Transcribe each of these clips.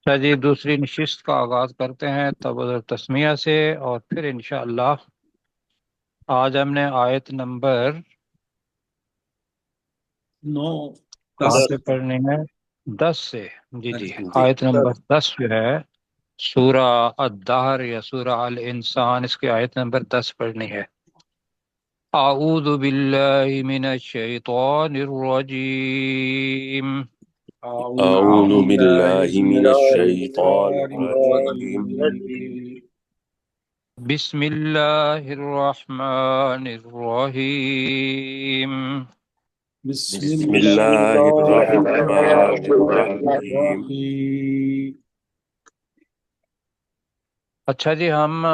اچھا جی، دوسری نشست کا آغاز کرتے ہیں تبادل تسمیہ سے، اور پھر انشاءاللہ آج ہم نے آیت نمبر نو کہاں دس سے پڑھنی ہے؟ 10 سے۔ جی جی، جی آیت نمبر 10 جو ہے سورہ الدہر یا سورہ الانسان، اس کی آیت نمبر 10 پڑھنی ہے۔ اعوذ باللہ من الشیطان الرجیم، اعوذ باللہ باللہ من من الشیطان الشیطان الرجیم الرجیم بسم اللہ الرحمن الرحیم۔ بسم بسم اللہ اللہ الرحمن الرحمن الرحیم۔ الرحیم۔ اچھا جی، ہم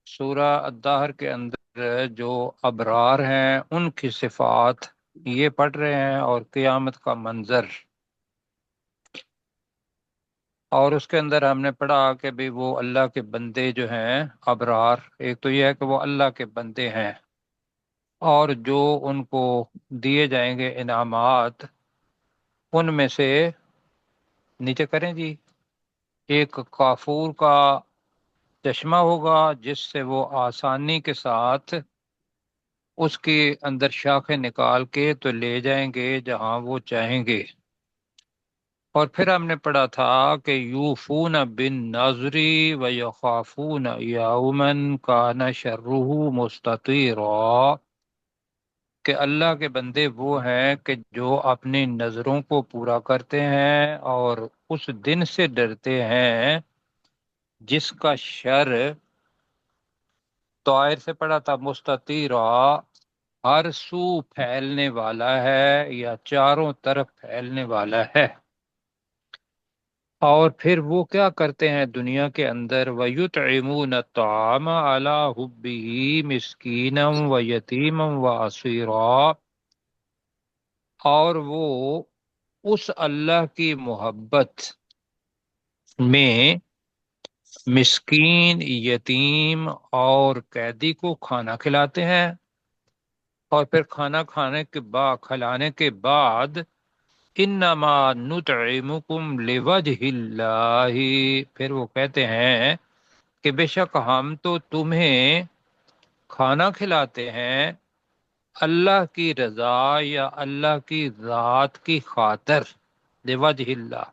سورہ الدہر کے اندر جو ابرار ہیں ان کی صفات یہ پڑھ رہے ہیں، اور قیامت کا منظر، اور اس کے اندر ہم نے پڑھا کہ بھی وہ اللہ کے بندے جو ہیں ابرار، ایک تو یہ ہے کہ وہ اللہ کے بندے ہیں، اور جو ان کو دیے جائیں گے انعامات، ان میں سے نیچے کریں جی، ایک کافور کا چشمہ ہوگا جس سے وہ آسانی کے ساتھ اس کے اندر شاخیں نکال کے تو لے جائیں گے جہاں وہ چاہیں گے۔ اور پھر ہم نے پڑھا تھا کہ یوفون بن نظری و یخافون یومن کان شرہ مستطیرا، کہ اللہ کے بندے وہ ہیں کہ جو اپنی نظروں کو پورا کرتے ہیں اور اس دن سے ڈرتے ہیں جس کا شر، طائر سے پڑھا تھا مستطیرا، ہر سو پھیلنے والا ہے یا چاروں طرف پھیلنے والا ہے۔ اور پھر وہ کیا کرتے ہیں دنیا کے اندر، وَيُطْعِمُونَ الطَّعَامَ عَلَىٰ حُبِّهِ مِسْكِينًا وَيَتِيمًا وَأَسِيرًا، اور وہ اس اللہ کی محبت میں مسکین، یتیم اور قیدی کو کھانا کھلاتے ہیں، اور پھر کھانا کھلانے کے بعد انما نطعمکم لوجہ اللہ، پھر وہ کہتے ہیں کہ بے شک ہم تو تمہیں کھانا کھلاتے ہیں اللہ کی رضا یا اللہ کی ذات کی خاطر، لوجہ اللہ،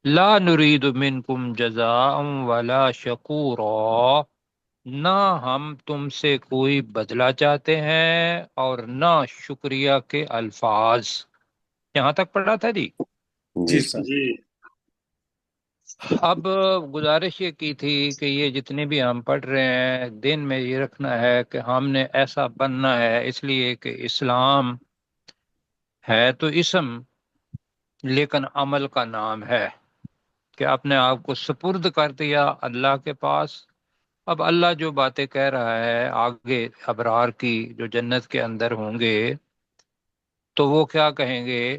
لا نرید منکم جزاء ولا شکورا، نہ ہم تم سے کوئی بدلہ چاہتے ہیں اور نہ شکریہ کے الفاظ۔ یہاں تک پڑھا تھا جی۔ جی جی سر۔ اب گزارش یہ کی تھی کہ یہ جتنے بھی ہم پڑھ رہے ہیں دن میں یہ رکھنا ہے کہ ہم نے ایسا بننا ہے، اس لیے کہ اسلام ہے تو اسم لیکن عمل کا نام ہے، کہ اپنے آپ کو سپرد کر دیا اللہ کے پاس۔ اب اللہ جو باتیں کہہ رہا ہے آگے ابرار کی جو جنت کے اندر ہوں گے، تو وہ کیا کہیں گے؟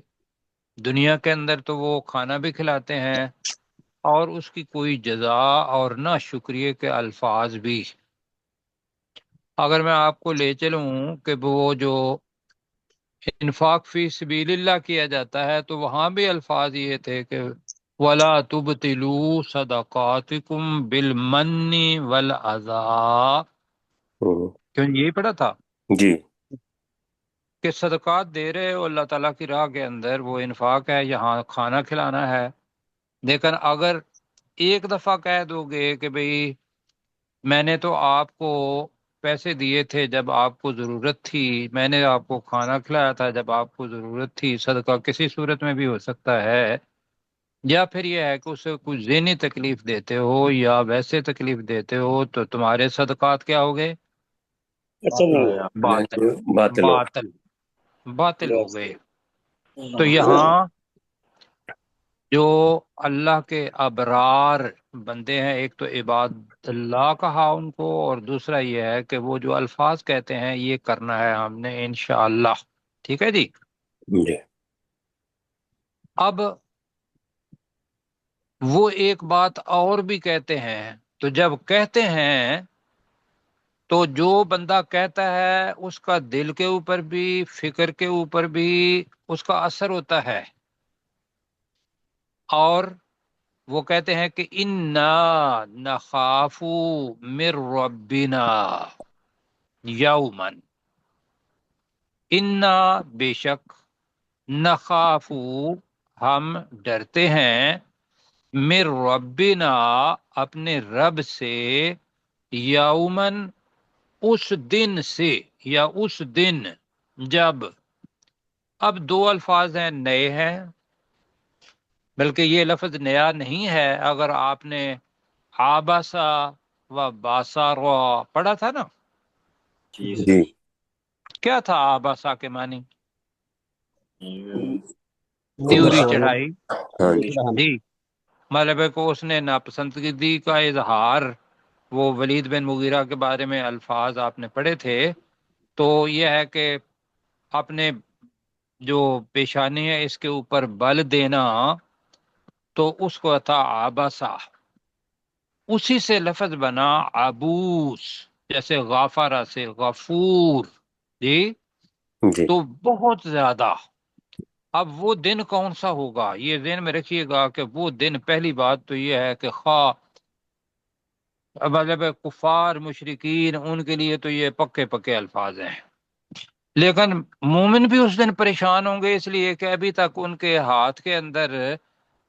دنیا کے اندر تو وہ کھانا بھی کھلاتے ہیں اور اس کی کوئی جزا اور نہ شکریہ کے الفاظ بھی۔ اگر میں آپ کو لے چلوں کہ وہ جو انفاق فی سبیل اللہ کیا جاتا ہے تو وہاں بھی الفاظ یہ تھے کہ وَلَا تُبْطِلُوا صَدَقَاتِكُمْ بِالْمَنِّ وَالْأَذَىٰ، ہوں، کیوں یہی پڑھا تھا جی کہ صدقات دے رہے ہو اللہ تعالیٰ کی راہ کے اندر، وہ انفاق ہے، یہاں کھانا کھلانا ہے، لیکن اگر ایک دفعہ کہہ دو گے کہ بھئی میں نے تو آپ کو پیسے دیے تھے جب آپ کو ضرورت تھی، میں نے آپ کو کھانا کھلایا تھا جب آپ کو ضرورت تھی، صدقہ کسی صورت میں بھی ہو سکتا ہے، یا پھر یہ ہے کہ اسے کچھ ذہنی تکلیف دیتے ہو یا ویسے تکلیف دیتے ہو، تو تمہارے صدقات کیا ہو گئے؟ باطل، باطل ہو۔ باطل، باطل ہو گئے۔ تو یہاں جو اللہ کے ابرار بندے ہیں، ایک تو عباد اللہ کہا ان کو، اور دوسرا یہ ہے کہ وہ جو الفاظ کہتے ہیں یہ کرنا ہے ہم نے انشاءاللہ۔ ٹھیک ہے جی۔ جی اب وہ ایک بات اور بھی کہتے ہیں، تو جب کہتے ہیں تو جو بندہ کہتا ہے اس کا دل کے اوپر بھی، فکر کے اوپر بھی اس کا اثر ہوتا ہے، اور وہ کہتے ہیں کہ انا نخاف من ربنا یومن، انا بے شک، نخاف ہم ڈرتے ہیں، من ربنا اپنے رب سے، یومن اس دن سے، یا اس دن جب، اب دو الفاظ ہیں نئے ہیں، بلکہ یہ لفظ نیا نہیں ہے، اگر آپ نے آباسا و باسارا پڑھا تھا نا، جی کیا تھا آباسا کے معنی؟ تیوری ادھر چڑھائی، ہاں جی جی، مطلب ہے کو اس نے ناپسندگی کا اظہار، وہ ولید بن مغیرہ کے بارے میں الفاظ آپ نے پڑھے تھے، تو یہ ہے کہ اپنے جو پیشانی ہے اس کے اوپر بل دینا، تو اس کو تھا آباسا، اسی سے لفظ بنا عبوس، جیسے غافرہ سے غفور، جی، جی تو بہت زیادہ۔ اب وہ دن کون سا ہوگا، یہ ذہن میں رکھیے گا کہ وہ دن، پہلی بات تو یہ ہے کہ خواہ مطلب کفار مشرکین، ان کے لیے تو یہ پکے پکے الفاظ ہیں، لیکن مومن بھی اس دن پریشان ہوں گے، اس لیے کہ ابھی تک ان کے ہاتھ کے اندر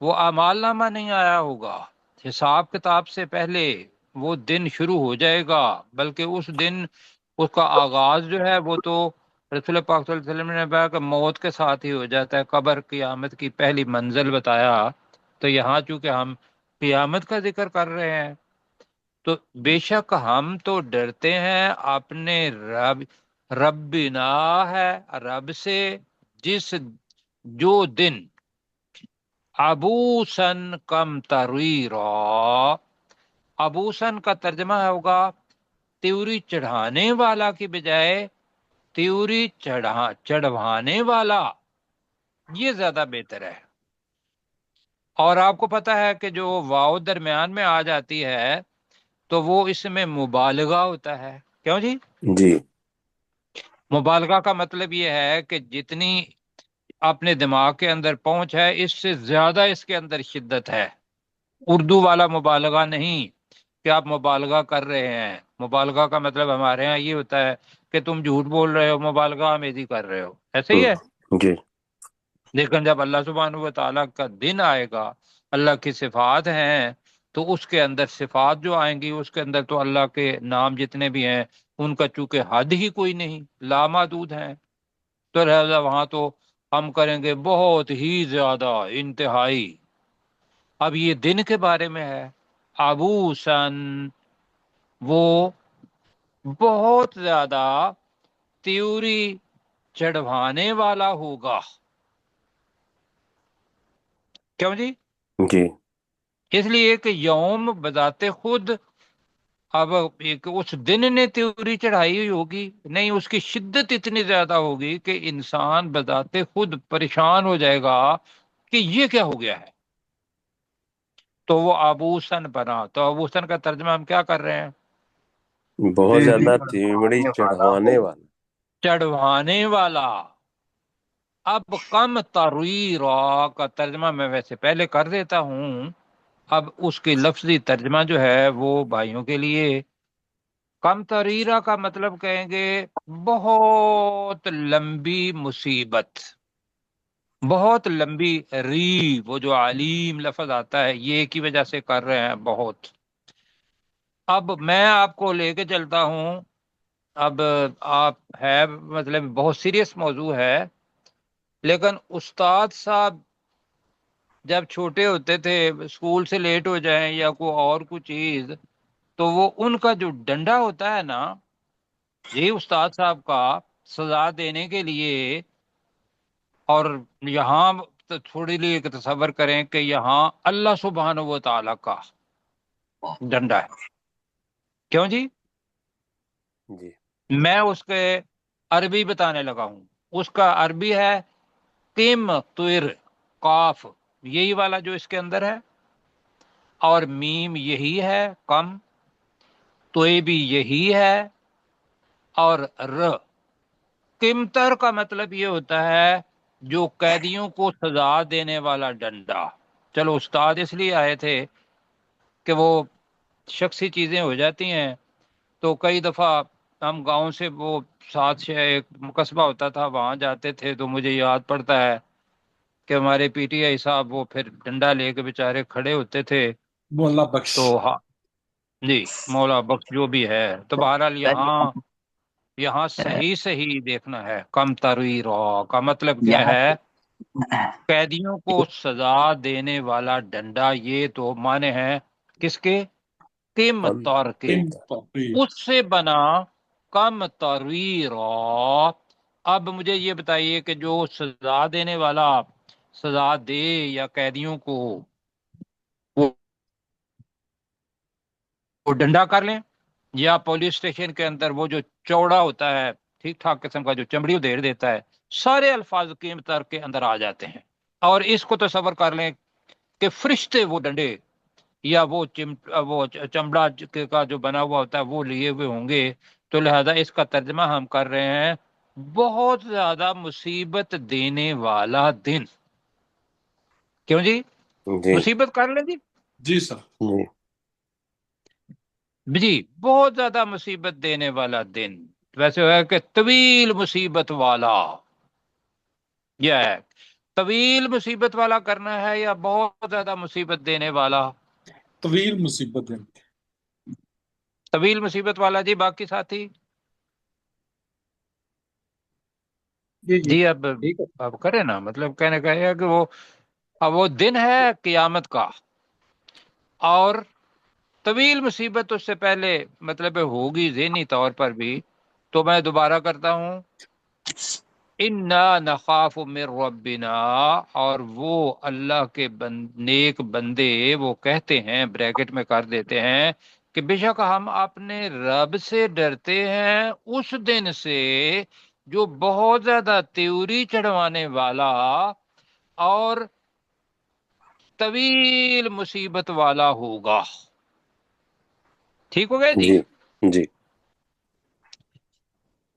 وہ اعمال نامہ نہیں آیا ہوگا، حساب کتاب سے پہلے وہ دن شروع ہو جائے گا، بلکہ اس دن اس کا آغاز جو ہے وہ تو رسول پاک صلی اللہ علیہ وسلم نے کہا کہ موت کے ساتھ ہی ہو جاتا ہے، قبر قیامت کی پہلی منزل بتایا، تو یہاں چونکہ ہم قیامت کا ذکر کر رہے ہیں، تو بے شک ہم تو ڈرتے ہیں اپنے ربنا ہے رب سے، جس جو دن، ابوسن کم تریرا، ابوسن کا ترجمہ ہوگا تیوری چڑھانے والا کی بجائے تیوری چڑھوانے والا، یہ زیادہ بہتر ہے۔ اور آپ کو پتا ہے کہ جو واو درمیان میں آ جاتی ہے تو وہ اس میں مبالغہ ہوتا ہے، کیوں جی؟ جی مبالغہ کا مطلب یہ ہے کہ جتنی اپنے دماغ کے اندر پہنچ ہے اس سے زیادہ اس کے اندر شدت ہے، اردو والا مبالغہ نہیں کہ آپ مبالغہ کر رہے ہیں، مبالغہ کا مطلب ہمارے ہاں یہ ہوتا ہے کہ تم جھوٹ بول رہے ہو، مبالغہ آمیزی کر رہے ہو، ایسے ہی ہے۔ جی لیکن جب اللہ سبحانہ و تعالیٰ کا دن آئے گا، اللہ کی صفات ہیں، تو اس کے اندر صفات جو آئیں گی اس کے اندر تو اللہ کے نام جتنے بھی ہیں ان کا چونکہ حد ہی کوئی نہیں، لامحدود ہیں، تو لہذا وہاں تو ہم کریں گے بہت ہی زیادہ، انتہائی۔ اب یہ دن کے بارے میں ہے، ابوسن، وہ بہت زیادہ تیوری چڑھوانے والا ہوگا، کیوں جی؟ جی اس لیے کہ یوم بذات خود، اب ایک اس دن نے تیوری چڑھائی ہوئی ہوگی نہیں، اس کی شدت اتنی زیادہ ہوگی کہ انسان بذات خود پریشان ہو جائے گا کہ یہ کیا ہو گیا ہے، تو وہ ابوسن بنا۔ تو ابوسن کا ترجمہ ہم کیا کر رہے ہیں؟ بہت زیادہ تیمڑی چڑھوانے والا چڑھوانے والا۔ اب کم ترویرا کا ترجمہ میں ویسے پہلے کر دیتا ہوں، اب اس کی لفظی ترجمہ جو ہے وہ بھائیوں کے لیے، کم تریرا کا مطلب کہیں گے بہت لمبی مصیبت، بہت لمبی، ری وہ جو علیم لفظ آتا ہے یہ کی وجہ سے کر رہے ہیں بہت۔ اب میں آپ کو لے کے چلتا ہوں، اب آپ ہے مطلب بہت سیریس موضوع ہے، لیکن استاد صاحب جب چھوٹے ہوتے تھے، اسکول سے لیٹ ہو جائیں یا کوئی اور کوئی چیز، تو وہ ان کا جو ڈنڈا ہوتا ہے نا، یہی استاد صاحب کا سزا دینے کے لیے، اور یہاں تو تھوڑی لی ایک تصور کریں کہ یہاں اللہ سبحانہ و تعالی کا ڈنڈا ہے، کیوں جی؟ جی میں اس کے عربی بتانے لگا ہوں، اس کا عربی ہے قم طر، قاف یہی والا جو اس کے اندر ہے، اور میم یہی ہے کم، تو بھی یہی ہے، اور ر، قمتر کا مطلب یہ ہوتا ہے جو قیدیوں کو سزا دینے والا ڈنڈا، چلو استاد اس لیے آئے تھے کہ وہ شخصی چیزیں ہو جاتی ہیں، تو کئی دفعہ ہم گاؤں سے وہ ساتھ سے ایک قصبہ ہوتا تھا وہاں جاتے تھے، تو مجھے یاد پڑتا ہے کہ ہمارے پی ٹی آئی صاحب وہ پھر ڈنڈا لے کے بےچارے کھڑے ہوتے تھے. مولا بخش. تو ہاں جی، مولا بخش جو بھی ہے. تو بہرحال یہاں صحیح صحیح دیکھنا ہے. کم تروی رو کا مطلب کیا یہاں ہے؟ قیدیوں کو سزا دینے والا ڈنڈا. یہ تو معنی ہے کس کے؟ قیمت ہم طور کے. اس سے بنا کم تروی رو. اب مجھے یہ بتائیے کہ جو سزا دینے والا سزا دے یا قیدیوں کو وہ وہ ڈنڈا کر لیں، یا پولیس اسٹیشن کے اندر وہ جو چوڑا ہوتا ہے ٹھیک ٹھاک قسم کا جو چمڑی ادھیڑ دیتا ہے، سارے الفاظ قیمت طور کے اندر آ جاتے ہیں. اور اس کو تصور کر لیں کہ فرشتے وہ ڈنڈے یا وہ چمڑا کا جو بنا ہوا ہوتا ہے وہ لیے ہوئے ہوں گے. تو لہذا اس کا ترجمہ ہم کر رہے ہیں بہت زیادہ مصیبت دینے والا دن. کیوں جی؟ جی مصیبت کر لیں جی. جی سر. جی جی بہت زیادہ مصیبت دینے والا دن. ویسے ہے کہ طویل مصیبت والا. یہ ہے طویل مصیبت والا کرنا ہے یا بہت زیادہ مصیبت دینے والا؟ طویل مصیبت ہے. طویل مصیبت والا. جی باقی ساتھی جی جی جی اب ٹھیک ہے. اب کرے نا، مطلب کہنے کا یہ ہے کہ وہ دن ہے قیامت کا. اور طویل مصیبت اس سے پہلے مطلب ہوگی ذہنی طور پر بھی. تو میں دوبارہ کرتا ہوں، انا نخاف من ربنا. اور وہ اللہ کے نیک بندے وہ کہتے ہیں، بریکٹ میں کر دیتے ہیں کہ بے شک ہم اپنے رب سے ڈرتے ہیں اس دن سے جو بہت زیادہ تیوری چڑھوانے والا اور طویل مصیبت والا ہوگا. ٹھیک ہو گیا جی؟ جی جی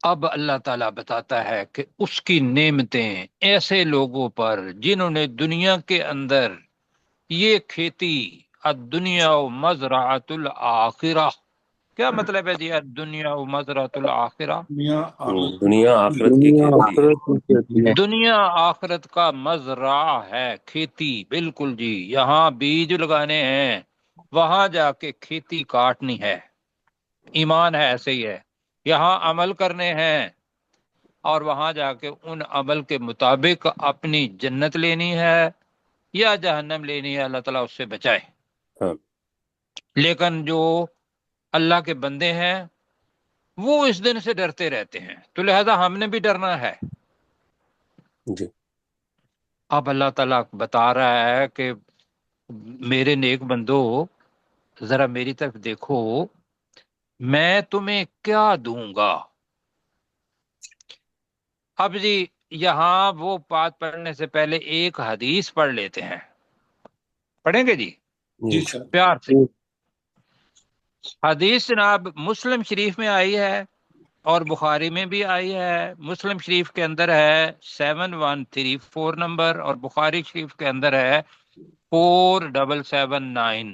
اب اللہ تعالیٰ بتاتا ہے کہ اس کی نعمتیں ایسے لوگوں پر جنہوں نے دنیا کے اندر یہ کھیتی الدنیا و مزرعۃ الآخرہ. کیا مطلب ہے جی الدنیا و مزرعۃ الآخرہ؟ دنیا آخرت کی دنیا کھیتی ہے. آخرت کی کہتی ہے. دنیا آخرت کا مزرعہ ہے، کھیتی. بالکل جی، یہاں بیج لگانے ہیں، وہاں جا کے کھیتی کاٹنی ہے. ایمان ہے ایسے ہی ہے. یہاں عمل کرنے ہیں اور وہاں جا کے ان عمل کے مطابق اپنی جنت لینی ہے یا جہنم لینی ہے. اللہ تعالیٰ اس سے بچائے. ہاں لیکن جو اللہ کے بندے ہیں وہ اس دن سے ڈرتے رہتے ہیں، تو لہذا ہم نے بھی ڈرنا ہے. جی اب اللہ تعالیٰ بتا رہا ہے کہ میرے نیک بندو ذرا میری طرف دیکھو، میں تمہیں کیا دوں گا. اب جی یہاں وہ بات پڑھنے سے پہلے ایک حدیث پڑھ لیتے ہیں. پڑھیں گے جی جی جی سر. پیار سے؟ حدیث جناب مسلم شریف میں آئی ہے اور بخاری میں بھی آئی ہے. مسلم شریف کے اندر ہے 7134 نمبر اور بخاری شریف کے اندر ہے 4779.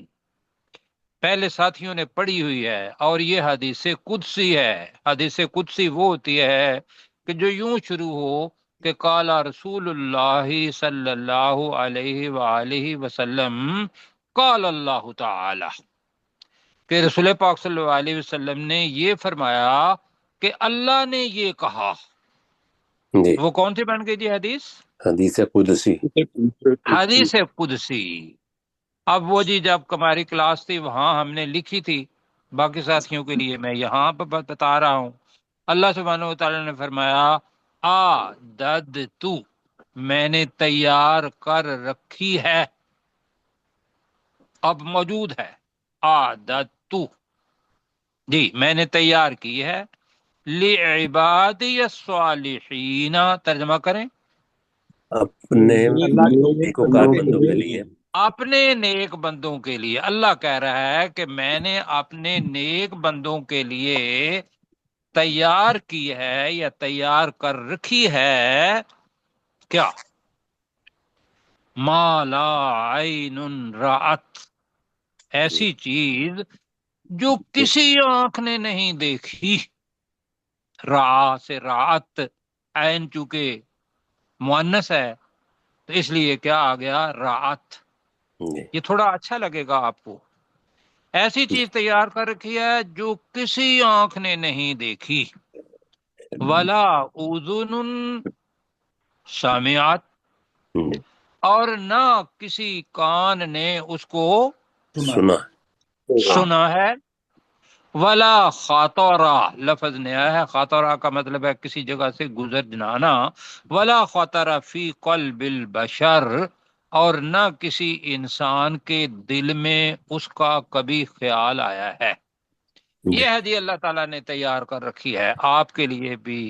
پہلے ساتھیوں نے پڑھی ہوئی ہے اور یہ حدیث قدسی ہے. حدیث قدسی وہ ہوتی ہے کہ جو یوں شروع ہو کہ قال رسول اللہ صلی اللہ علیہ وآلہ وسلم قال اللہ تعالی، کہ رسول پاک صلی اللہ علیہ وسلم نے یہ فرمایا کہ اللہ نے یہ کہا. جی وہ کون سی بن گئی جی حدیث؟ حدیث قدسی. حدیث قدسی. اب وہ جی جب ہماری کلاس تھی وہاں ہم نے لکھی تھی، باقی ساتھیوں کے لیے میں یہاں پہ بتا رہا ہوں. اللہ سبحانہ و تعالی نے فرمایا تو میں نے تیار کر رکھی ہے، اب موجود ہے. تو جی میں نے تیار کی ہے لعبادی الصالحین. ترجمہ کریں، اپنے اللہ کے نیکوکار بندوں بندوں کے کے لیے. لیے. اپنے نیک بندوں کے لیے. اللہ کہہ رہا ہے کہ میں نے اپنے نیک بندوں کے لیے تیار کی ہے یا تیار کر رکھی ہے کیا؟ ما لا عین رأت، ایسی چیز جو کسی آنکھ نے نہیں دیکھی. را سے رات، عین چونکہ مؤنث ہے تو اس لیے کیا آ گیا رات. جی یہ تھوڑا اچھا لگے گا آپ کو. ایسی چیز تیار کر رکھی ہے جو کسی آنکھ نے نہیں دیکھی. ولا اذن سامعات، جی اور نہ کسی کان نے اس کو سنا سنا ہے. ولا خاطرہ، لفظ نیا ہے. خاطرہ کا مطلب ہے کسی جگہ سے گزر جانا. ولا خاطرہ فی قلب البشر، اور نہ کسی انسان کے دل میں اس کا کبھی خیال آیا ہے. جی یہ ہدیہ اللہ تعالیٰ نے تیار کر رکھی ہے آپ کے لیے بھی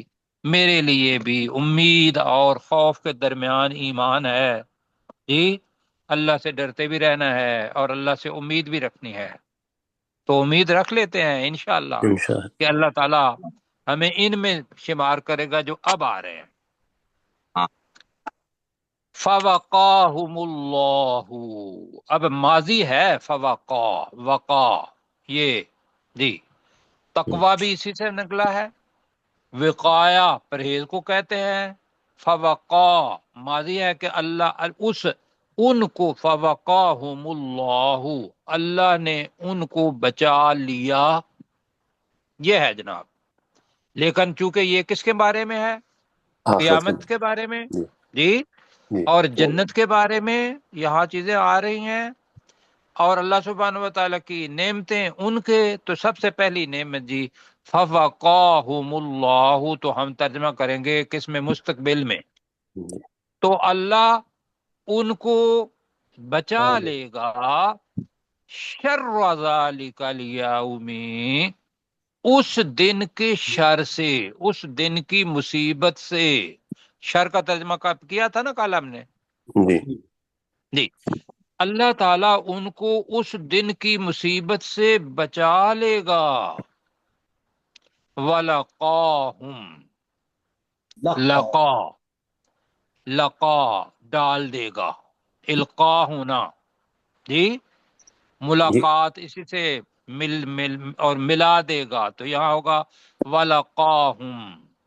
میرے لیے بھی. امید اور خوف کے درمیان ایمان ہے جی. اللہ سے ڈرتے بھی رہنا ہے اور اللہ سے امید بھی رکھنی ہے. تو امید رکھ لیتے ہیں انشاءاللہ انشاءاللہ. کہ اللہ تعالیٰ ہمیں ان میں شمار کرے گا جو اب آ رہے ہیں. فوقاہم اللہ، اب ماضی ہے. فوقا، وقا، یہ جی تقوی بھی اسی سے نکلا ہے. وقایا پرہیز کو کہتے ہیں. فوقا ماضی ہے کہ اللہ اس ان کو، فوقاہم اللہ، اللہ نے ان کو بچا لیا. یہ ہے جناب. لیکن چونکہ یہ کس کے بارے میں ہے؟ آخرت قیامت کے بارے میں جی جی. جی اور جنت کے بارے میں یہاں چیزیں آ رہی ہیں. اور اللہ سبحانہ و تعالیٰ کی نعمتیں ان کے، تو سب سے پہلی نعمت جی فوقاہم اللہ، تو ہم ترجمہ کریں گے کس میں؟ مستقبل میں. جی تو اللہ ان کو بچا لے گا شر ذالک الیوم، اس دن کے شر سے، اس دن کی مصیبت سے. شر کا ترجمہ کیا تھا نا کل ہم نے جی جی. اللہ تعالیٰ ان کو اس دن کی مصیبت سے بچا لے گا. وَلَقَاهُمْ، لقا، لقا ڈال دے گا. القا ہونا جی، جی ملاقات اسی سے مل اور ملا دے گا، تو یہاں ہوگا وَلَقَاهُمْ.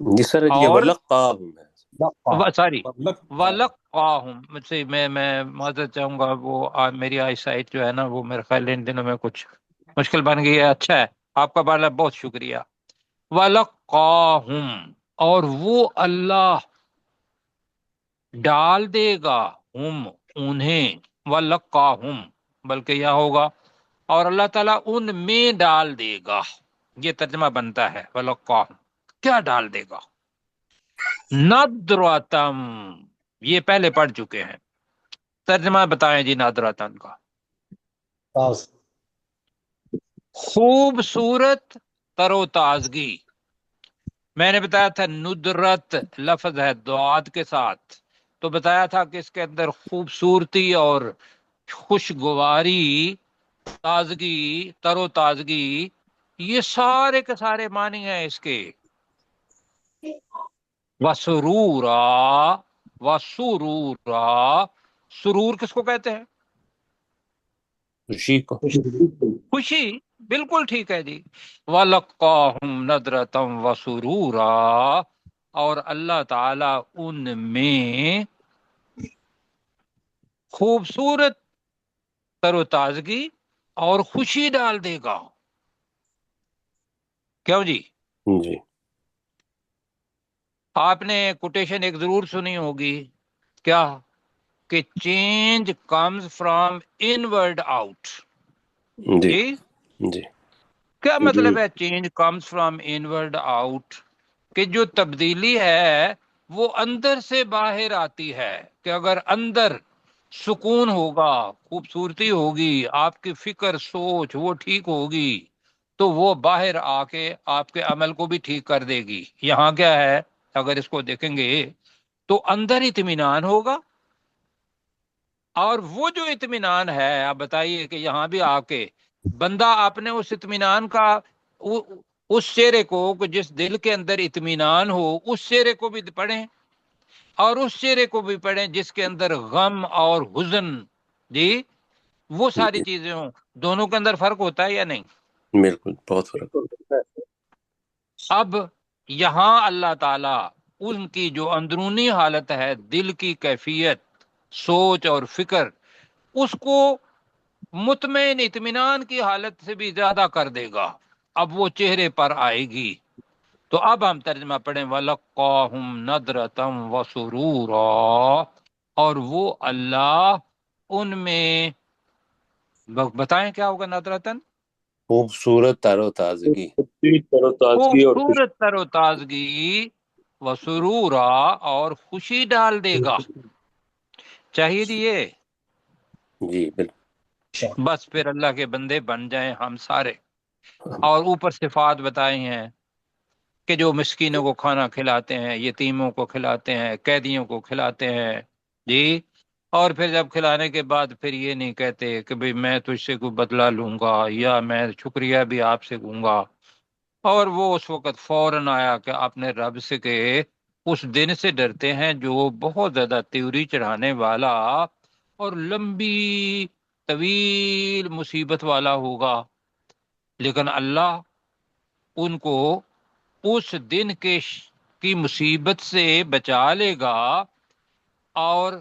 جی سر یہ اور ولقاہم ہے. سوری وَلَقَّاهُمْ، مجھ سے میں معذرت چاہوں گا. وہ میری آئی سائٹ جو ہے نا وہ میرے خیال ان دنوں میں کچھ مشکل بن گئی ہے. اچھا ہے، آپ کا بڑا بہت شکریہ. وَلَقَّاهُمْ، اور وہ اللہ ڈال دے گا ہم انہیں. وَلَقَّاهُمْ، بلکہ یہ ہوگا اور اللہ تعالیٰ ان میں ڈال دے گا. یہ ترجمہ بنتا ہے وَلَقَّاهُمْ، کیا ڈال دے گا؟ ندرتم، یہ پہلے پڑھ چکے ہیں. ترجمہ بتائیں جی ندرتن کا. خوبصورت، تر و تازگی. میں نے بتایا تھا ندرت لفظ ہے دعات کے ساتھ، تو بتایا تھا کہ اس کے اندر خوبصورتی اور خوشگواری، تازگی، تر و تازگی، یہ سارے کے سارے معنی ہیں اس کے. وسرورا، وسرورا، سرور کس کو کہتے ہیں؟ خوشی کو. خوشی، بالکل ٹھیک ہے جی. وَلَقَّاهُمْ نَضْرَةً وَسُرُورًا، اور اللہ تعالی ان میں خوبصورت تر و تازگی اور خوشی ڈال دے گا. کیوں جی؟ جی آپ نے کوٹیشن ایک ضرور سنی ہوگی، کیا کہ change comes from inward out. جی جی جی کیا مطلب ہے change comes from inward out? کہ جو تبدیلی ہے وہ اندر سے باہر آتی ہے. کہ اگر اندر سکون ہوگا، خوبصورتی ہوگی، آپ کی فکر سوچ وہ ٹھیک ہوگی، تو وہ باہر آ کے آپ کے عمل کو بھی ٹھیک کر دے گی. یہاں کیا ہے اگر اس کو دیکھیں گے تو اندر اطمینان ہوگا، اور وہ جو اطمینان ہے، آپ بتائیے کہ یہاں بھی آ کے بندہ اپنے اس اطمینان کا، اس چہرے کو، جس دل کے اندر اطمینان ہو اس چہرے کو بھی پڑھیں اور اس چہرے کو بھی پڑھیں جس کے اندر غم اور حزن، جی وہ ساری جی چیزیں ہوں۔ دونوں کے اندر فرق ہوتا ہے یا نہیں؟ بالکل، بہت فرق۔ اب یہاں اللہ تعالی ان کی جو اندرونی حالت ہے، دل کی کیفیت، سوچ اور فکر، اس کو مطمئن اطمینان کی حالت سے بھی زیادہ کر دے گا، اب وہ چہرے پر آئے گی۔ تو اب ہم ترجمہ پڑھیں، وَلَقَّاهُمْ نَضْرَةً وَسُرُورًا، اور وہ اللہ ان میں بتائیں کیا ہوگا نظرتاً؟ خوبصورت تر و تازگی، تر و تازگی اور خوشی۔ خوبصورت تر و تازگی، وسرورا، اور خوشی ڈال دے گا۔ چاہیے دیے جی بالکل۔ بس پھر اللہ کے بندے بن جائیں ہم سارے۔ اور اوپر صفات بتائی ہیں کہ جو مسکینوں کو کھانا کھلاتے ہیں، یتیموں کو کھلاتے ہیں، قیدیوں کو کھلاتے ہیں، جی۔ اور پھر جب کھلانے کے بعد پھر یہ نہیں کہتے کہ بھئی میں تجھ سے کوئی بدلہ لوں گا یا میں شکریہ بھی آپ سے دوں گا۔ اور وہ اس وقت فوراً آیا کہ اپنے رب سے کہ اس دن سے ڈرتے ہیں جو بہت زیادہ تیوری چڑھانے والا اور لمبی طویل مصیبت والا ہوگا، لیکن اللہ ان کو اس دن کی مصیبت سے بچا لے گا اور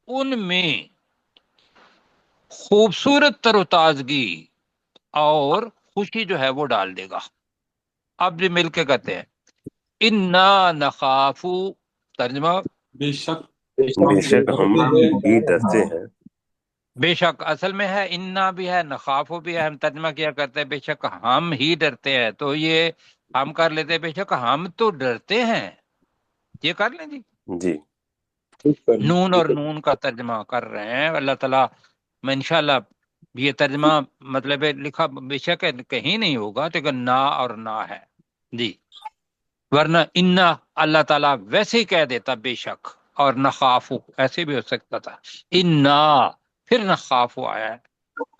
ان میں خوبصورت تر و تازگی اور خوشی جو ہے وہ ڈال دے گا۔ اب بھی مل کے کہتے ہیں انا نخافو، ترجمہ بے شک بے شک ہم ہی ڈرتے ہیں۔ بے شک اصل میں ہے انا بھی ہے، نخافو بھی ہے، ہم ترجمہ کیا کرتے ہیں بے شک ہم ہی ڈرتے ہیں، تو یہ ہم کر لیتے ہیں بے شک ہم تو ڈرتے ہیں، یہ کر لیں جی۔ جی نون اور نون کا ترجمہ کر رہے ہیں اللہ تعالیٰ۔ میں انشاءاللہ یہ ترجمہ مطلب ہے لکھا بے شک ہے کہیں نہیں ہوگا، لیکن نا اور نا ہے جی، ورنہ انا اللہ تعالیٰ ویسے ہی کہہ دیتا بے شک، اور نخافو ایسے بھی ہو سکتا تھا، انا پھر نخافو آیا ہے۔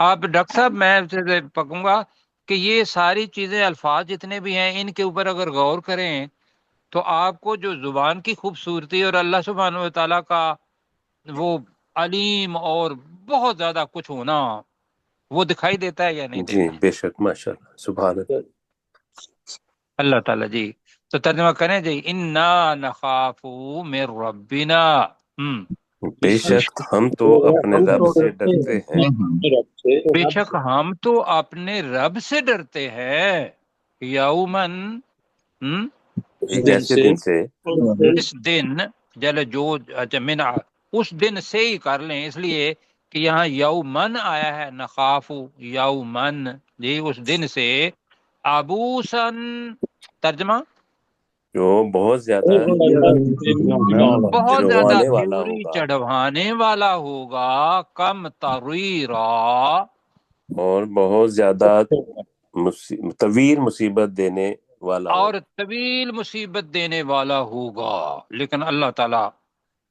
آپ ڈاکٹر صاحب میں سے پکوں گا کہ یہ ساری چیزیں الفاظ جتنے بھی ہیں ان کے اوپر اگر غور کریں تو آپ کو جو زبان کی خوبصورتی اور اللہ سبحانہ و تعالیٰ کا وہ علیم اور بہت زیادہ کچھ ہونا وہ دکھائی دیتا ہے یا نہیں جی دیتا؟ بے شک، ماشاء اللہ، سبحان اللہ۔ اللہ تعالیٰ جی تو ترجمہ کریں جی، انا نخاف من ربنا، بے شک ہم تو اپنے ہم رب تو سے ڈرتے ڈرتے ہیں، ہیں رب سے۔ بے شک ہم تو اپنے رب سے ڈرتے ہیں، یومن، ایک ایسے دن سے اس دن جل جو من، اس دن سے ہی کر لیں، اس لیے کہ یہاں یومن آیا ہے، نخاف یومن، جی اس دن سے، ابوسن، ترجمہ جو بہت زیادہ بہت زیادہ چڑھوانے والا تیوری ہوگا چڑھوانے والا ہوگا، کم تریرا، اور بہت زیادہ طویل مصیبت دینے والا اور ہوگا۔ طویل مصیبت دینے والا ہوگا، لیکن اللہ تعالیٰ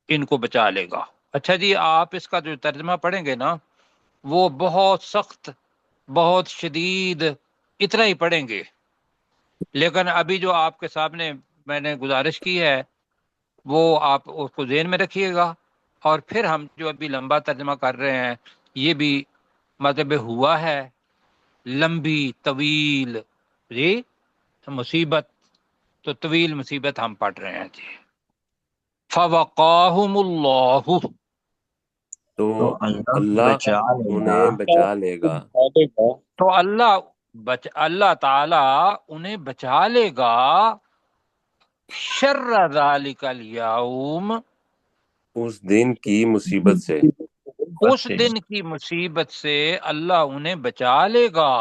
ان کو بچا لے گا۔ اچھا جی، آپ اس کا جو ترجمہ پڑھیں گے نا وہ بہت سخت، بہت شدید، اتنا ہی پڑھیں گے، لیکن ابھی جو آپ کے سامنے میں نے گزارش کی ہے وہ آپ اس کو ذہن میں رکھیے گا، اور پھر ہم جو ابھی لمبا ترجمہ کر رہے ہیں یہ بھی مطلب ہوا ہے لمبی طویل، جی مصیبت، تو طویل مصیبت ہم پڑھ رہے ہیں جی۔ فوقاہم اللہ، تو تو اللہ اللہ بچا لے گا، انہیں بچا لے گا، تو اللہ تعالی انہیں بچا لے گا، شر ذالک الیوم، اس دن کی مصیبت سے، اس دن کی مصیبت سے اللہ انہیں بچا لے گا،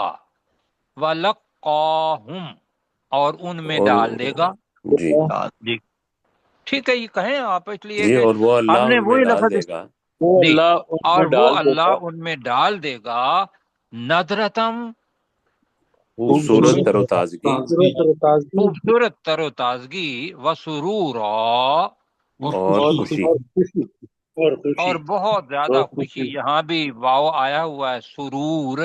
وَلَقَّاهُمْ، اور ان میں اور ڈال دے گا، جی جی ٹھیک ہے یہ کہیں آپ، اس لیے جی، کہ اور وہ ہم اللہ نے ان میں وہی ڈال لفظ دے گا، وہ جی، اللہ ان اور میں وہ ڈال دے گا اللہ ان میں ڈال دے گا ندرتم، خوبصورت تر و تازگی، خوبصورت اور تازگی خوبصورت تر و تازگی، وسرورا، اور اور خوشی۔ خوشی۔ اور خوشی اور خوشی اور بہت زیادہ اور خوشی، خوشی۔ یہاں بھی واو آیا ہوا ہے سرور،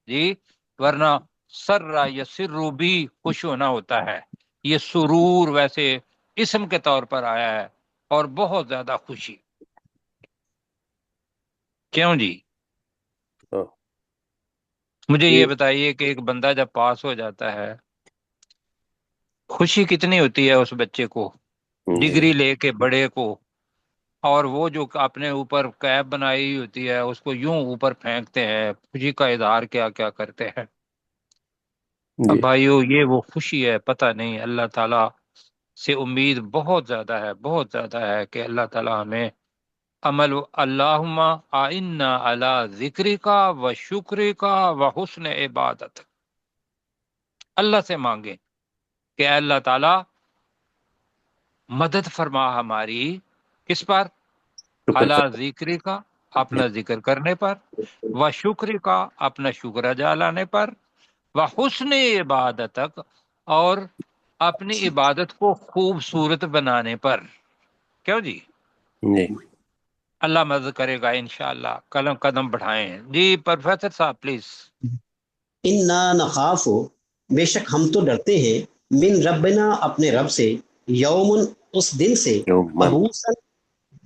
جی ورنہ سر یسر بھی خوش ہونا ہوتا ہے، یہ سرور ویسے اسم کے طور پر آیا ہے، اور بہت زیادہ خوشی. کیوں جی؟ ہاں، مجھے یہ بتائیے کہ ایک بندہ جب پاس ہو جاتا ہے خوشی کتنی ہوتی ہے اس بچے کو، جی ڈگری لے کے بڑے کو، اور وہ جو اپنے اوپر کیپ بنائی ہوتی ہے اس کو یوں اوپر پھینکتے ہیں، خوشی کا اظہار کیا کیا کرتے ہیں. اب جی بھائیو یہ وہ خوشی ہے، پتہ نہیں. اللہ تعالیٰ سے امید بہت زیادہ ہے، بہت زیادہ ہے کہ اللہ تعالیٰ ہمیں عمل. اللہم اعنا علی ذکرک و شکرک و حسن عبادت. اللہ سے مانگیں کہ اے اللہ تعالیٰ مدد فرما ہماری، کس پر؟ شکر علی کا ذکر کا، اپنا ذکر کرنے پر، و شکر کا، اپنا شکر ادا لانے پر، و حسن عبادتک، اور اپنی عبادت کو خوبصورت بنانے پر. کیوں جی؟ جی اللہ مدد کرے گا انشاءاللہ. قدم قدم بڑھائیں جی. پروفیسر صاحب پلیز. انا نخاف، بے شک ہم تو ڈرتے ہیں، من ربنا اپنے رب سے، یومن اس دن سے، یومن عبوسن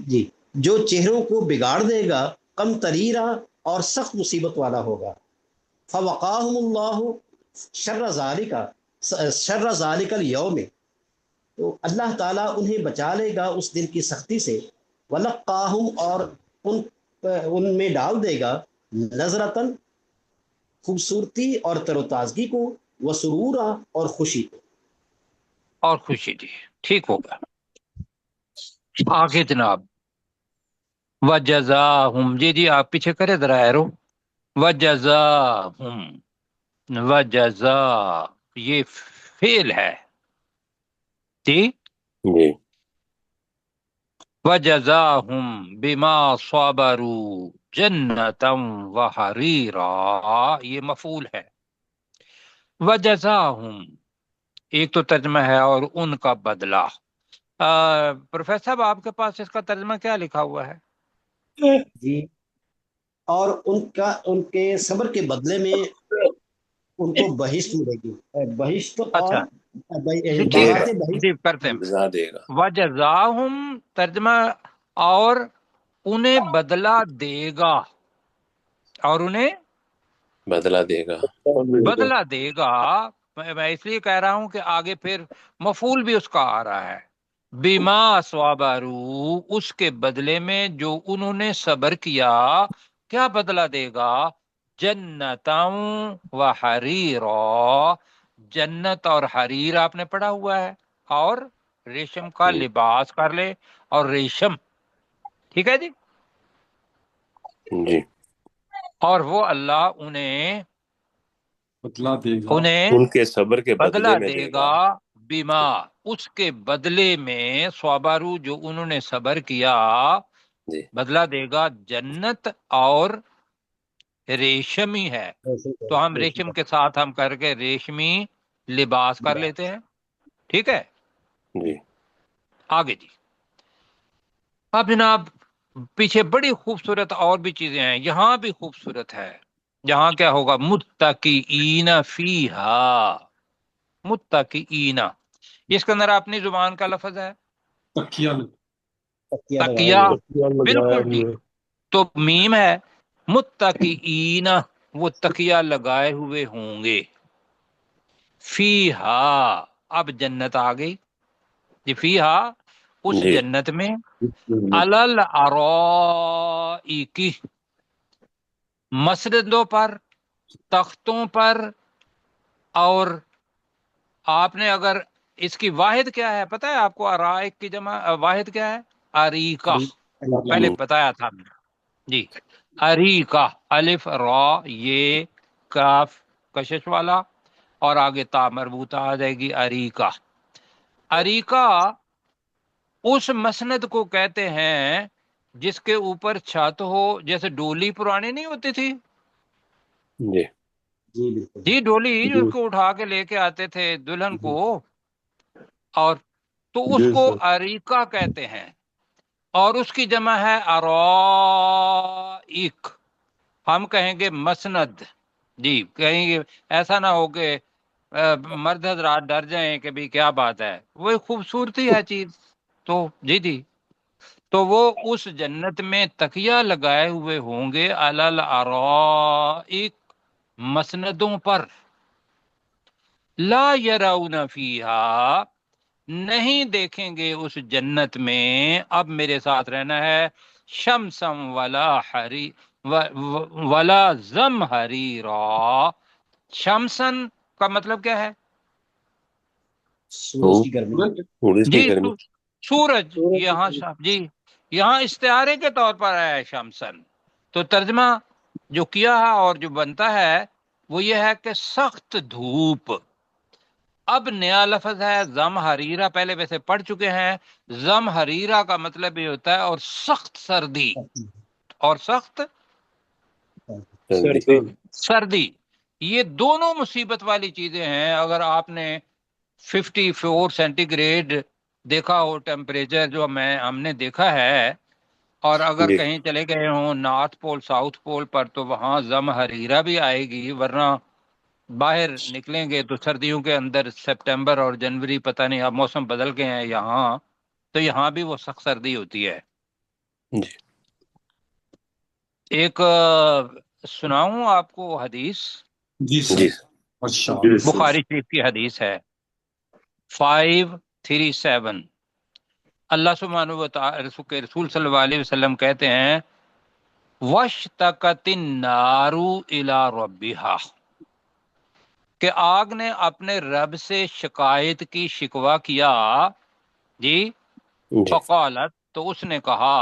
جی جو چہروں کو بگاڑ دے گا، کم تریرا اور سخت مصیبت والا ہوگا. فوقاہم اللہ شر ذالک، شر ذالک اليوم، تو اللہ تعالیٰ انہیں بچا لے گا اس دن کی سختی سے. ولقاہم اور ان میں ڈال دے گا، نظرتن خوبصورتی اور تر و تازگی کو، وسرورا اور خوشی کو. اور خوشی جی، ٹھیک ہوگا. آگے جناب. وجزاہم، جی جی آپ پیچھے کرے ذرا ایرو. وجزاہم، وجزا یہ فعل ہے جی. جی وجزاہم بما صبروا جنتا وحریرا، یہ مفعول ہے. وجزاہم ایک تو ترجمہ ہے، اور ان کا بدلہ. پروفیسر صاحب آپ کے پاس اس کا ترجمہ کیا لکھا ہوا ہے؟ جی اور ان کے صبر کے بدلے میں ان کو بہشت ملے گی. بہشت اور اچھا جی دے ٹھیک ہے گا، باغات بہشت. جی کرتے ہیں. جزا دے گا. وجزاہم ترجمہ، اور انہیں بدلہ دے گا، اور انہیں بدلہ دے گا. بدلہ دے گا. میں اس لیے کہہ رہا ہوں کہ آگے پھر مفعول بھی اس کا آ رہا ہے. بیما صبروا، اس کے بدلے میں جو انہوں نے صبر کیا، کیا بدلہ دے گا؟ جنتاں و حریرا، جنت اور حریر آپ نے پڑھا ہوا ہے، اور ریشم کا لباس کر لے، اور ریشم. ٹھیک ہے جی. جی اور وہ اللہ انہیں بدلا دے گا. ان کے صبر کے بدلے بدلہ میں دے دے گا. گا. بیما، اس کے بدلے میں، صبروا جو انہوں نے صبر کیا، جی بدلہ دے گا جنت اور ریشمی ہے. تو ہم ریشم کے ساتھ ہم کر کے ریشمی لباس کر لیتے ہیں. ٹھیک ہے. جی آگے جی. اب جناب پیچھے بڑی خوبصورت اور بھی چیزیں ہیں، یہاں بھی خوبصورت ہے. یہاں کیا ہوگا؟ متقین فیہا، متقین، اس کے اندر اپنی زبان کا لفظ ہے تکیا تکیہ لگائے تکیہ. ہوئے. بالکل ٹھیک. تو میم ہے متقین، وہ تکیہ لگائے ہوئے ہوں گے. فیہا، اب جنت آ گئی جی. فیہا، اس جی جنت میں، علل ارائکی، مسندوں پر، تختوں پر. اور آپ نے اگر اس کی واحد کیا ہے پتہ ہے آپ کو؟ ارائک کی جمع واحد کیا ہے؟ اریکہ. پہلے بتایا تھا میں نے جی. اریکہ، الف را یہ کاف کشش والا، اور آگے تا مربوطہ آ جائے گی. اریکہ، اریکہ اس مسند کو کہتے ہیں جس کے اوپر چھت ہو، جیسے ڈولی پرانی نہیں ہوتی تھی جی جی بالکل. جی، ڈولی اس کو اٹھا کے لے کے آتے تھے دلہن کو، اور تو اس کو اریکہ کہتے ہیں. اور اس کی جمع ہے ارائک. ہم کہیں گے مسند جی، کہیں گے ایسا نہ ہو کہ مرد حضرات ڈر جائیں کہ بھی کیا بات ہے، وہ ایک خوبصورتی ہے چیز. تو جی جی تو وہ اس جنت میں تکیہ لگائے ہوئے ہوں گے علل ارائک، مسندوں پر، لا یرون فیہا، نہیں دیکھیں گے اس جنت میں، اب میرے ساتھ رہنا ہے، شمسم ولا زمہریرا۔ شمسن کا مطلب کیا ہے؟ سورج کی گرمی۔ سورج کی جی گرمی۔ سورج، سورج یہاں جی یہاں استعارے کے طور پر آیا ہے شمسن، تو ترجمہ جو کیا ہے اور جو بنتا ہے وہ یہ ہے کہ سخت دھوپ۔ اب نیا لفظ ہے زم حریرہ، پہلے ویسے پڑھ چکے ہیں۔ زم حریرہ کا مطلب یہ ہوتا ہے اور سخت سردی، اور سخت سردی۔ سردی، یہ دونوں مصیبت والی چیزیں ہیں۔ اگر آپ نے 54 سینٹی گریڈ دیکھا ہو ٹیمپریچر جو ہم نے دیکھا ہے، اور اگر جی کہیں چلے گئے ہوں نارتھ پول ساؤتھ پول پر، تو وہاں زم حریرہ بھی آئے گی، ورنہ باہر نکلیں گے تو سردیوں کے اندر سپٹمبر اور جنوری، پتہ نہیں اب موسم بدل گئے ہیں یہاں، تو یہاں بھی وہ سخت سردی ہوتی ہے۔ جی ایک سناؤں آپ کو حدیث، جی جی سر، ماشاء اللہ۔ بخاری شریف کی حدیث ہے 537۔ اللہ سبحانہ و تعالی رسول صلی اللہ علیہ وسلم کہتے ہیں وَاشْتَكَتِ النَّارُ إِلَىٰ رَبِّهَا، کہ آگ نے اپنے رب سے شکایت کی، شکوہ کیا، جی، جی فقالت، تو اس نے کہا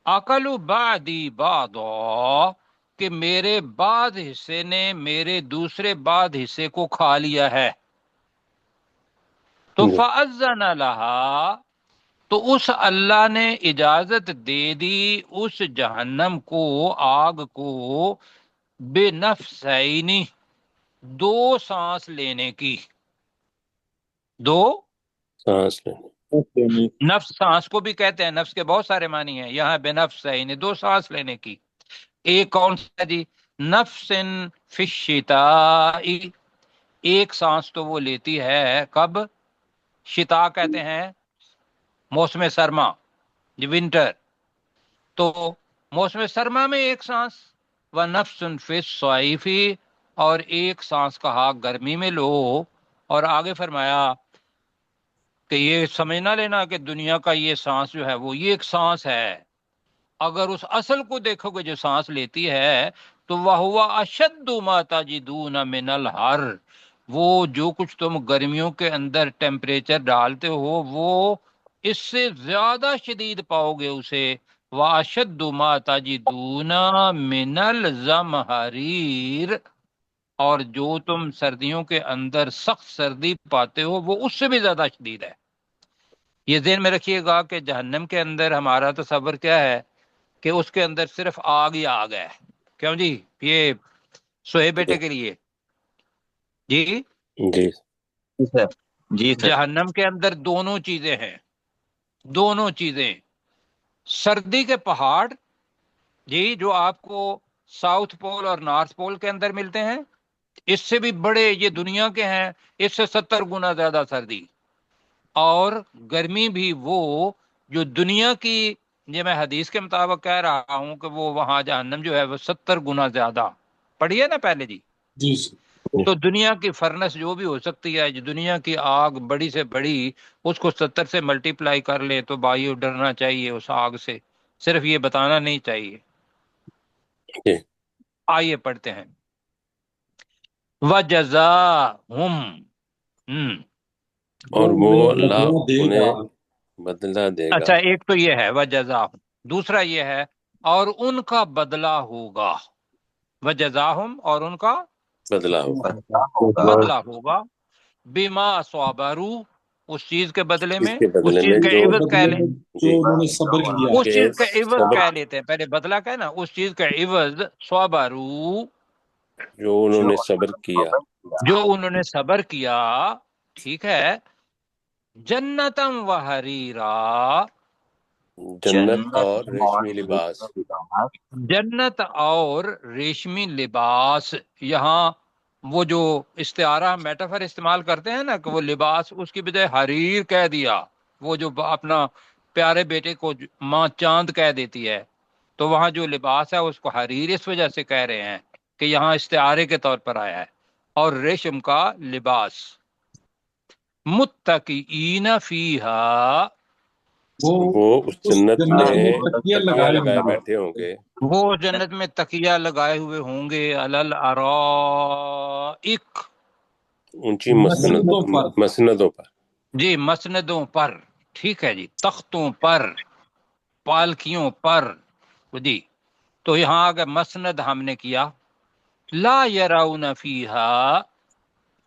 اکلوا بعدی بعضا، کہ میرے بعض حصے نے میرے دوسرے بعض حصے کو کھا لیا ہے۔ تو جی فأذن لہا، تو اس اللہ نے اجازت دے دی اس جہنم کو، آگ کو، بے نفسینی، دو سانس لینے کی، دو سانس لینے۔ نفس، سانس کو بھی کہتے ہیں، نفس کے بہت سارے معنی ہیں، یہاں بے نفسین، دو سانس لینے کی۔ ایک کون سا جی؟ نفس فی الشتاء، ایک سانس تو وہ لیتی ہے کب؟ شتاء کہتے ہیں موسم سرما، ونٹر، تو موسم سرما میں ایک سانس، و نفس فی الصیف، اور ایک سانس کہا گرمی میں لو۔ اور آگے فرمایا کہ یہ سمجھ نہ لینا کہ دنیا کا یہ سانس جو ہے وہ یہ ایک سانس ہے، اگر اس اصل کو دیکھو گے جو سانس لیتی ہے تو وَهُوَ أَشَدُّ مَا تَجِدُونَ مِنَ الْحَرِّ، وہ جو کچھ تم گرمیوں کے اندر ٹیمپریچر ڈالتے ہو وہ اس سے زیادہ شدید پاؤ گے اسے۔ وَأَشَدُّ مَا تَجِدُونَ مِنَ الْزَمْهَرِيرِ، اور جو تم سردیوں کے اندر سخت سردی پاتے ہو وہ اس سے بھی زیادہ شدید ہے۔ یہ ذہن میں رکھیے گا کہ جہنم کے اندر ہمارا تصور کیا ہے کہ اس کے اندر صرف آگ ہی آگ ہے، کیوں جی؟ یہ سہیب بیٹے کے لیے جی جی سر، جی سر، جہنم کے اندر دونوں چیزیں ہیں، دونوں چیزیں، سردی کے پہاڑ جی جو آپ کو ساؤتھ پول اور نارتھ پول کے اندر ملتے ہیں، اس سے بھی بڑے یہ دنیا کے ہیں، اس سے 70 گنا زیادہ سردی، اور گرمی بھی وہ جو دنیا کی، یہ میں حدیث کے مطابق کہہ رہا ہوں کہ وہ وہاں جہنم جو ہے وہ 70 گنا زیادہ، پڑھیے نا پہلے جی۔ جی سر۔ تو دنیا کی فرنس جو بھی ہو سکتی ہے، جو دنیا کی آگ بڑی سے بڑی، اس کو 70 سے ملٹیپلائی کر لے تو بھائیو ڈرنا چاہیے اس آگ سے، صرف یہ بتانا نہیں چاہیے۔ جی آئیے پڑھتے ہیں وَجَزَاهُمْ، اور وہ اللہ بدلہ دے گا۔ انہیں بدلہ دے گا۔ اچھا ایک تو یہ ہے وَجَزَاهُمْ، دوسرا یہ ہے اور ان کا بدلہ ہوگا، وَجَزَاهُمْ، اور ان کا بدلہ ہوگا بدلہ ہوگا، بما صبروا، اس چیز کے بدلے اس میں، کے اس بدلے چیز میں کا جو عوض کہہ بدلے لیں، میں جو جی انہوں نے صبر کیا۔ اس کہ چیز کا عوض صبر کہہ لیتے ہیں، پہلے بدلہ کہہ نا، اس چیز کا عوض صبروا، جو انہوں نے صبر کیا، جو انہوں نے صبر کیا، ٹھیک ہے، جنتم و حریرا، جنت اور ریشمی لباس۔ جنت اور ریشمی لباس، یہاں وہ جو استعارہ میٹافر استعمال کرتے ہیں نا کہ وہ لباس، اس کی بجائے حریر کہہ دیا، وہ جو اپنا پیارے بیٹے کو ماں چاند کہہ دیتی ہے، تو وہاں جو لباس ہے اس کو حریر اس وجہ سے کہہ رہے ہیں کہ یہاں استعارے کے طور پر آیا ہے، اور ریشم کا لباس۔ متکئین فیہا، وہ اس اس جنت جنت میں میں تکیہ تکیہ لگائے لگائے ہوں گے، بیٹھے ہوں گے، وہ جنت میں تکیہ لگائے ہوئے ہوں گے، علی الارائک، اونچی مسندوں پر۔ مسندوں پر۔ جی مسندوں پر، ٹھیک ہے جی، تختوں پر، پالکیوں پر، جی۔ تو یہاں اگر مسند ہم نے کیا، لا یرون فیہا،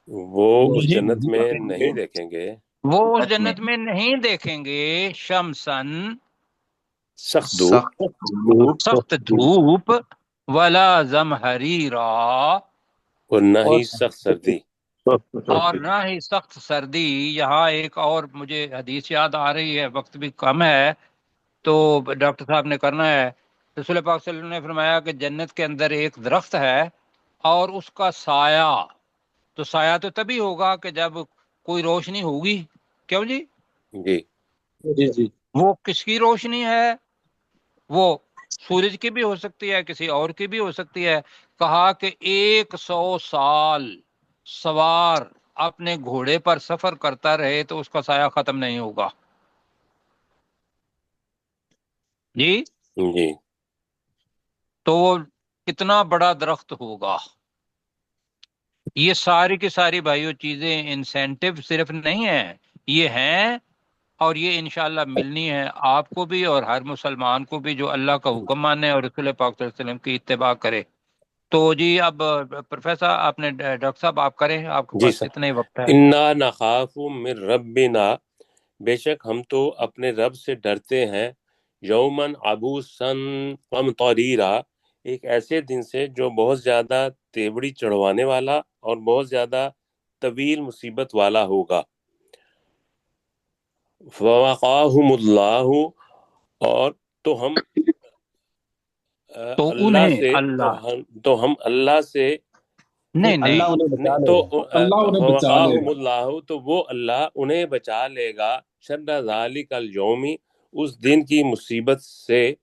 وہ اس جنت میں نہیں دیکھیں گے وہ اس جنت میں نہیں دیکھیں گے، شمسن، سخت دھوپ، سخت دھوپ، ولا زمہریرا، اور نہ ہی سخت سردی۔ اور نہ ہی سخت سردی۔ یہاں ایک اور مجھے حدیث یاد آ رہی ہے، وقت بھی کم ہے تو ڈاکٹر صاحب نے کرنا ہے۔ رسول پاک صلی اللہ علیہ وسلم نے فرمایا کہ جنت کے اندر ایک درخت ہے اور اس کا سایہ، تو سایہ تو تبھی ہوگا کہ جب کوئی روشنی ہوگی، کیوں جی؟ جی جی جی وہ کس کی روشنی ہے؟ وہ سورج کی بھی ہو سکتی ہے، کسی اور کی بھی ہو سکتی ہے۔ کہا کہ 100 سال سوار اپنے گھوڑے پر سفر کرتا رہے تو اس کا سایہ ختم نہیں ہوگا جی۔ جی تو وہ کتنا بڑا درخت ہوگا۔ یہ ساری کی ساری بھائیو چیزیں انسینٹیو صرف نہیں ہیں، یہ ہیں، اور یہ انشاءاللہ ملنی ہے آپ کو بھی اور ہر مسلمان کو بھی جو اللہ کا حکم مانے اور رسول پاک صلی اللہ علیہ وسلم کی اتباع کرے۔ تو جی اب پروفیسر آپ نے، ڈاکٹر صاحب آپ کریں، آپ کے جی پاس سر۔ اتنا ہی وقت ہے۔ انا نخاف من ربنا، بے شک ہم تو اپنے رب سے ڈرتے ہیں، یومن عبوسن قمطریرا، ایک ایسے دن سے جو بہت زیادہ تیوڑی چڑھوانے والا اور بہت زیادہ طویل مصیبت والا ہوگا۔ فوقاہم اللہ، اور تو ہم تو اللہ انہیں سے اللہ، تو ہم اللہ سے نہیں اللہ نہیں، انہیں بچا لے تو گا۔ اللہ انہیں بچا لے فوقاہم گا۔ اللہ، تو وہ اللہ انہیں بچا لے گا، شر ذالک الیومی، اس دن کی مصیبت سے،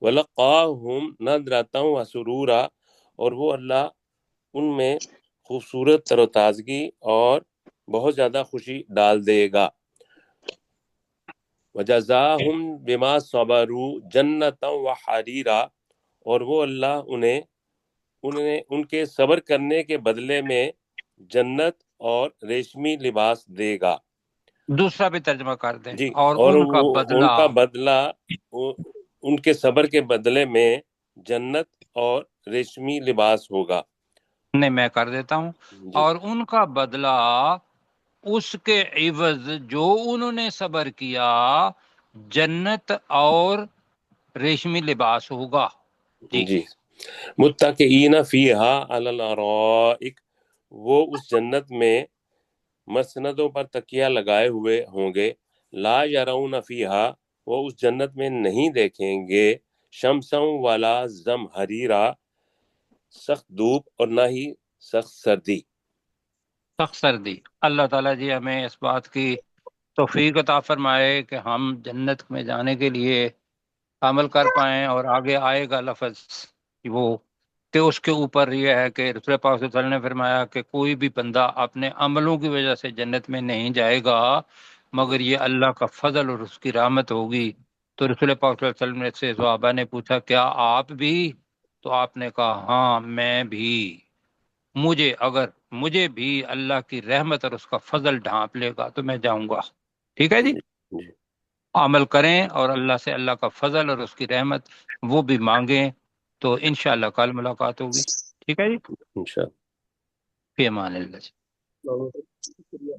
ولقاہم نضرۃ وسرورا، اور وہ اللہ ان میں خوبصورت تر و تازگی اور بہت زیادہ خوشی ڈال دے گا۔ وجزاہم بما صبروا جنتا وحریرا، اور وہ اللہ انہیں ان کے صبر کرنے کے بدلے میں جنت اور ریشمی لباس دے گا۔ دوسرا بھی ترجمہ کر دیں، جی، اور اور ان کا وہ ان بدلہ، کا بدلہ ان کے صبر کے بدلے میں جنت اور ریشمی لباس ہوگا۔ نہیں میں کر دیتا ہوں، جی اور ان کا بدلہ اس کے عوض جو انہوں نے صبر کیا، جنت اور ریشمی لباس ہوگا جی۔ جی، متکئین فیہا علی الارائک، وہ اس جنت میں مسندوں پر تکیہ لگائے ہوئے ہوں گے، لا یرون فیہا، وہ اس جنت میں نہیں دیکھیں گے، شمسا ولا زمہریرا، سخت دھوپ اور نہ ہی سخت سردی۔ سخت سردی۔ اللہ تعالیٰ جی ہمیں اس بات کی توفیق عطا فرمائے کہ ہم جنت میں جانے کے لیے عمل کر پائیں، اور آگے آئے گا لفظ وہ کہ اس کے اوپر یہ ہے کہ رسول پاک صلی اللہ علیہ وسلم نے فرمایا کہ کوئی بھی بندہ اپنے عملوں کی وجہ سے جنت میں نہیں جائے گا مگر یہ اللہ کا فضل اور اس کی رحمت ہوگی۔ تو رسول پاک صلی اللہ علیہ وسلم سے صحابہ نے پوچھا کیا آپ بھی؟ تو آپ نے کہا ہاں میں بھی، مجھے بھی اللہ کی رحمت اور اس کا فضل ڈھانپ لے گا تو میں جاؤں گا۔ ٹھیک ہے جی، جی عمل کریں اور اللہ سے اللہ کا فضل اور اس کی رحمت وہ بھی مانگیں، تو انشاءاللہ کل ملاقات ہوگی۔ ٹھیک ہے جی، انشاءاللہ۔ فی امان اللہ۔ بہت شکریہ۔